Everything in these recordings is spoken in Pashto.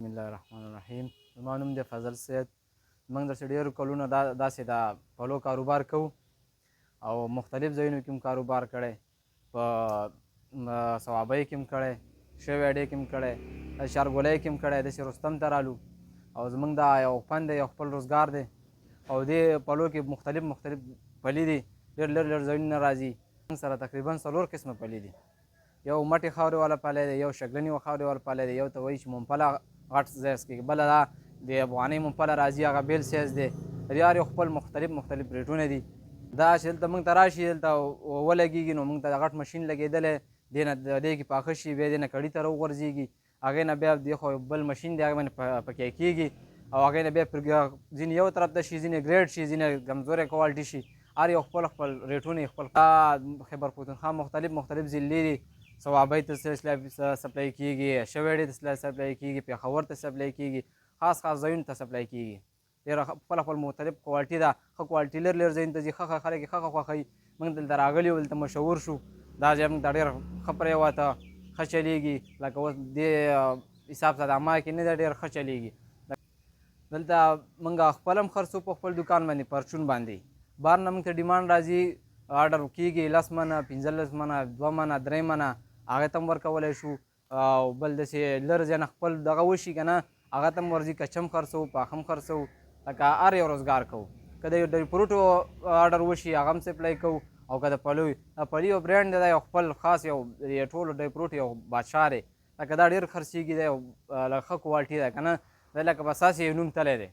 بسم الله الرحمن الرحیم. زما نوم دی فضل سید. موږ درسې ډېر کلونه داسې د پلو کاروبار کوو او مختلف ځایونو کې هم کاروبار کړی، په صوابۍ کې هم کړی، شوی کې هم کړی، شارګولۍ کې هم کړی، داسې رستم ته رالو او زموږ دا یو فن دی، یو خپل روزګار دی او دې پلو کې مختلف پلي دي، ډېر لږ ځایونه راځي. موږ سره تقریبا 4 قسمه پلي دي. یو مټې خاورې والا پلی دی، یو شګلنې خاورې والا پلی دی، یو ته وایي چې ممپله غټ سایز کې، بله دا د افغانۍ ممپله راځي، هغه بیل سایز دی. د دې هر یو خپل مختلف ریټونه دي. دا چې دلته موږ ته راشي، دلته ولګېږي نو موږ ته د غټ مشین لګېدلی، دې نه د دې کې پاخه شي، بیا دې نه کړي ته راوغورځېږي، هغې نه بیا دې خوا بل مشین دی، هغې باندې پکې کېږي او هغې نه بیا ځینې یو طرف ته شي، ځینې ګریډ شي، ځینې کمزوری کوالټي شي. هر یو خپل ریټونه یې خپل. خیبر پښتونخوا مختلف ضلعې دي. صوابۍ ته سپلای کېږي، شوی ته سپلای کېږي، پېښور ته سپلای کېږي، خاص ځایونو ته سپلای کېږي. ډېره خپل مختلف کوالټي ده. ښه کوالټي لرې ځایونو ته ځي، ښه خلک یې ښه خوښوي. موږ دلته راغلي یو، دلته مشهور شو، دا ځای موږ ته ډېر ښه پرېوته، ښه چلېږي. لکه اوس دې حساب سداما کې نه ده، ډېر ښه چلېږي. دلته موږ خپل هم خرڅو په خپل دوکان باندې، پرچون باندې. بهر نه موږ ته ډیمانډ راځي، آرډر کېږي 10 منه، 15 منه، 2 منه، 3 منه، هغې ته هم ورکولی شو. او بل داسې لرې ځای نه خپل دغه وشي که نه، هغه ته هم ورځي، کچم خرڅوو، پاخه هم خرڅوو، لکه هر یو روزګار کوو. که د ډرای فروټو آرډر وشي، هغه هم سپلای کوو. او که د پلو وي، پلي یو برانډ دی، دا یو خپل خاص یو ټولو ډرای فروټ یو بادشاه دی. لکه دا ډېر خرڅېږي، دا یو ښه کوالټي ده که نه، دا لکه بس هسې یو نوم تلی دی،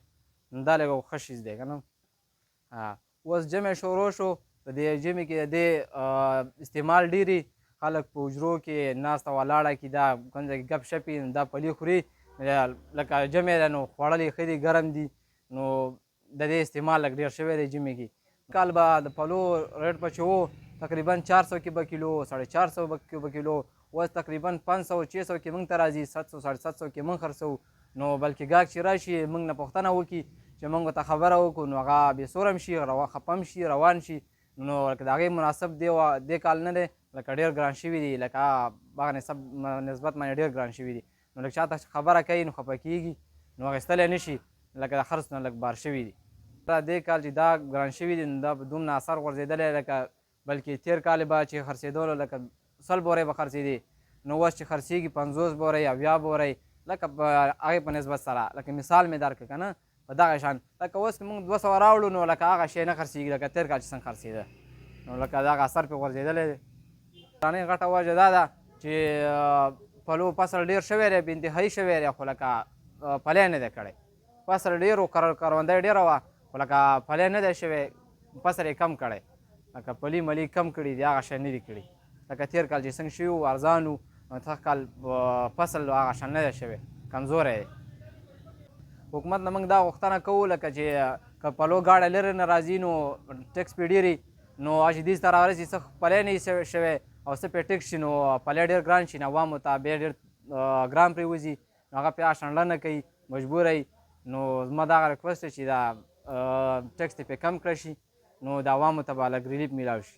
دا لږ یو ښه شیز دی که نه. اوس جمع شروع شو. په دې جمع کې د دې استعمال ډېرې خلک په حجرو کې ناسته ولاړه کې، دا کوم ځای کې ګپ شپ وي، دا پلي خوري، لکه جمع ده نو خوړل یې ښه دي، ګرم دي، نو د دې استعمال لږ ډېر شوی دی جمع کې. کال به د پلو ریټ به چې و تقریبا 400 کې به کیلو، 450 کې به کیلو، اوس تقریبا 500 600 کې موږ ته راځي، 700 750 کې موږ خرڅوو. نو بلکې ګاهک چې راشي موږ نه پوښتنه وکړي چې موږ ورته خبره وکړو، نو هغه بې سوره هم شي، خفه هم شي، روان شي. نو لکه د هغې مناسب دې کال نه دی، لکه ډېر ګران شوي دي، لکه هغه نسبت باندې ډېر ګران شوي دي. نو لږ چاته خبره کوي نو خفه کېږي، نو اخیستلی نه شي، لکه د خرڅ نه لږ بار شوي دي. دې کال چې دا ګران شوي دي، نو دا په دومره اثر غورځېدلی، لکه بلکې تېر کال به چې خرڅېدلو لکه 100 بورۍ به خرڅېدې، نو اوس چې خرڅېږي 50 بورۍ، 70 بورۍ، لکه په هغې په نسبت سره. لکه مثال مې درکړه که نه، په دغه شان لکه اوس که موږ 200 راوړو، نو لکه هغه شی نه خرڅېږي لکه تېر کال چې څنګه خرڅېده، نو لکه دغه اثر پرې غورځېدلی دی. رانۍ غټه وجه دا ده چې پلو فصل ډېر شوی دی، بې انتهایي شوی دی، خو لکه پلی نه دی کړی. فصل ډېر و، کروندۍ ډېره وه، خو لکه پلی نه دی شوی، فصل یې کم کړی، لکه پلي ملي کم کړي دي، هغه شی نه دي کړي. لکه تېر کال چې څنګه شوي وو، ارزان وو، نو سږ کال فصل هغه شان نه دی شوی، کمزوری دی. حکومت نه موږ دا غوښتنه کوو لکه چې که پلو ګاډی لرې نه راځي، نو ټکس پرې ډېر، نو هسې دې ته راورسي څه پلی نه وي شوی او څه پرې ټکس شي، نو پلی ډېر ګران شي، نو عوامو ته بیا ډېر ګران پرېوځي، نو هغه پرې اشنډه نه کوي، مجبوره. نو زما دغه ریکوست دی چې دا ټکس دې پرې کم کړی شي، نو د عوامو ته به لږ ریلیف میلاو شي.